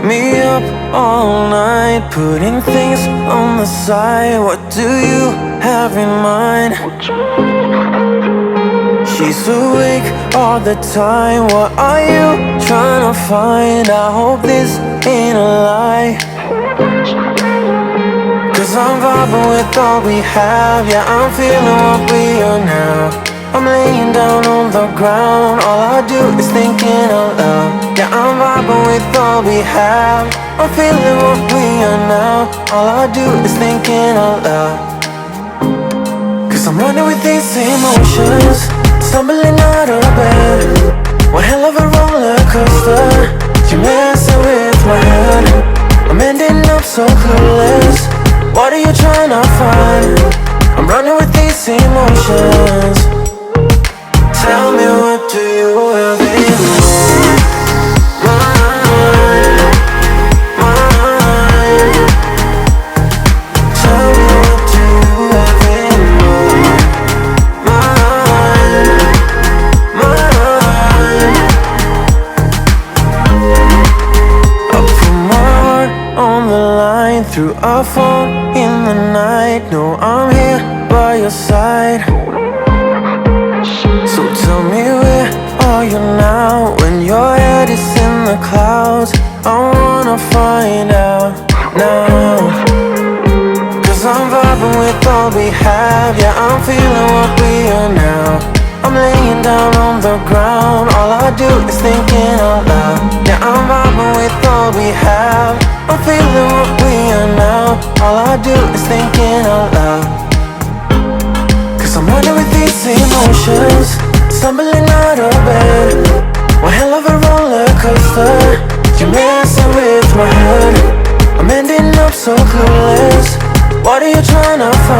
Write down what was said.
me up all night, putting things on the side. What do you have in mind? She's awake all the time. What are you trying to find? I hope this ain't a lie, 'cause I'm vibing with all we have. Yeah, I'm feeling what we are now. I'm laying down on the ground. All I do is thinking out loud. Yeah, I'm vibing with all we have. I'm feeling what we are now. All I do is thinking out loud, 'cause I'm running with these emotions, stumbling out of bed. One hell of a roller coaster, you're messing with my head. I'm ending up so clueless. What are you trying to find? I'm running with these emotions. Tell me, what do you have in mind? Tell me, what do you have in mind? I put my heart on the line through a phone in the night. No, I'm here by your side. So tell me, where are you now? When your head is in the clouds, I wanna find out now, 'cause I'm vibing with all we have. Yeah, I'm feeling what we are now. I'm laying down on the ground. All I do is thinking out loud. Yeah, I'm vibing with all we have. I'm feeling what we are now. All I do is thinking out loud, 'cause I'm running with these emotions, stumbling out of bed. One hell of a roller coaster, you're messing with my head. I'm ending up so clueless. What are you trying to find?